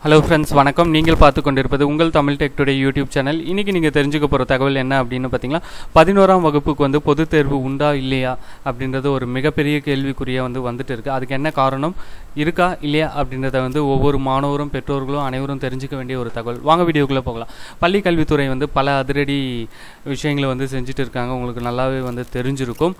Hello friends, வணக்கம். நீங்கள் பார்த்து கொண்டிருப்பது உங்கள் Tamil tech today YouTube channel. இன்றைக்கி நீங்கள் தெரிஞ்சுக்க போகிற தகவல் என்ன அப்படின்னு பார்த்தீங்கன்னா, 11ஆம் வகுப்புக்கு வந்து பொதுத் தேர்வு உண்டா இல்லையா அப்படின்றது ஒரு மிகப்பெரிய கேள்விக்குறியாக வந்துட்டு இருக்குது. அதுக்கு என்ன காரணம், இருக்கா இல்லையா அப்படின்றத ஒவ்வொரு மாணவரும் பெற்றோர்களும் அனைவரும் தெரிஞ்சுக்க வேண்டிய ஒரு தகவல். வாங்க வீடியோக்குள்ளே போகலாம். பள்ளி கல்வித்துறை பல அதிரடி விஷயங்களை செஞ்சுட்டு இருக்காங்க. உங்களுக்கு நல்லாவே தெரிஞ்சிருக்கும்.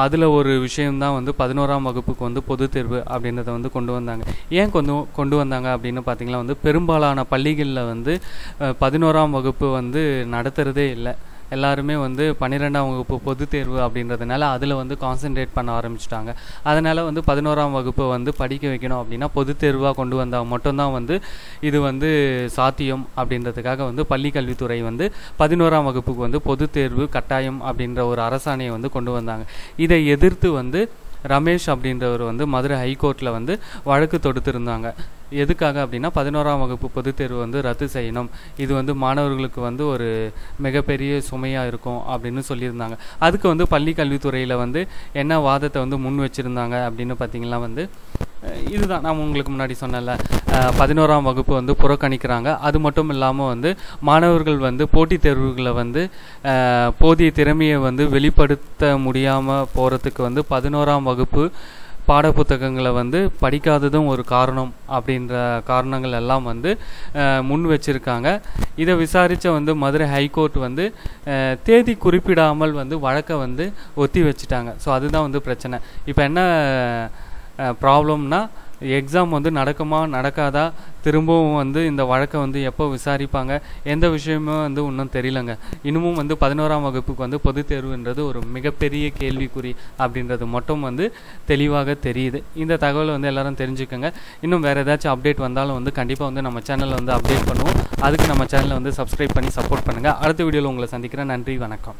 அதில் ஒரு விஷயம்தான் 11ஆம் வகுப்புக்கு பொதுத் தேர்வு அப்படின்றத கொண்டு வந்தாங்க. ஏன் கொண்டு வந்தாங்க அப்படின்னு பார்த்தீங்கன்னா, பெரும்பாலான பள்ளிகளில் 11ஆம் வகுப்பு நடத்துகிறதே இல்லை. எல்லாருமே 12ஆம் வகுப்பு பொதுத் தேர்வு அப்படின்றதுனால அதில் கான்சென்ட்ரேட் பண்ண ஆரம்பிச்சிட்டாங்க. அதனால் 11ஆம் வகுப்பை படிக்க வைக்கணும் அப்படின்னா பொதுத் தேர்வாக கொண்டு வந்தால் மட்டும்தான் இது சாத்தியம் அப்படின்றதுக்காக பள்ளி கல்வித்துறை 11ஆம் வகுப்புக்கு பொதுத் தேர்வு கட்டாயம் அப்படின்ற ஒரு அரசாணையை கொண்டு வந்தாங்க. இதை எதிர்த்து ரமேஷ் அப்படின்றவர் மதுரை ஹைகோர்ட்டில் வழக்கு தொடுத்திருந்தாங்க. எதுக்காக அப்படின்னா, 11ஆம் வகுப்பு பொதுத் தேர்வு ரத்து செய்யணும், இது மாணவர்களுக்கு ஒரு மிகப்பெரிய சுமையாக இருக்கும் அப்படின்னு சொல்லியிருந்தாங்க. அதுக்கு பள்ளி கல்வித்துறையில் என்ன வாதத்தை முன் வச்சுருந்தாங்க அப்படின்னு பார்த்தீங்கன்னா, இதுதான் நான் உங்களுக்கு முன்னாடி சொன்னேன்ல, 11ஆம் வகுப்பு புறக்கணிக்கிறாங்க. அது மட்டும் இல்லாமல் மாணவர்கள் போட்டித் தேர்வுகளை போதிய திறமையை வெளிப்படுத்த முடியாமல் போகிறதுக்கு 11ஆம் வகுப்பு பாடப்புத்தகங்களை படிக்காததும் ஒரு காரணம் அப்படின்ற காரணங்கள் எல்லாம் முன் வச்சுருக்காங்க. இதை விசாரித்த மதுரை ஹைகோர்ட் தேதி குறிப்பிடாமல் வழக்கை ஒத்தி வச்சுட்டாங்க. ஸோ அதுதான் பிரச்சனை. இப்போ என்ன ப்ராப்ளம்னா, எக்ஸாம் நடக்குமா நடக்காதா, திரும்பவும் இந்த வழக்கை எப்போ விசாரிப்பாங்க, எந்த விஷயமும் இன்னும் தெரியலங்க. இன்னமும் 11ஆம் வகுப்புக்கு பொதுத் தேர்வுன்றது ஒரு மிகப்பெரிய கேள்விக்குறி அப்படின்றது மட்டும் தெளிவாக தெரியுது. இந்த தகவலை எல்லாரும் தெரிஞ்சுக்கோங்க. இன்னும் வேறு ஏதாச்சும் அப்டேட் வந்தாலும் கண்டிப்பாக நம்ம சேனலில் அப்டேட் பண்ணுவோம். அதுக்கு நம்ம சேனலை சப்ஸ்கிரைப் பண்ணி சப்போர்ட் பண்ணுங்கள். அடுத்த வீடியோவில் உங்களை சந்திக்கிறேன். நன்றி, வணக்கம்.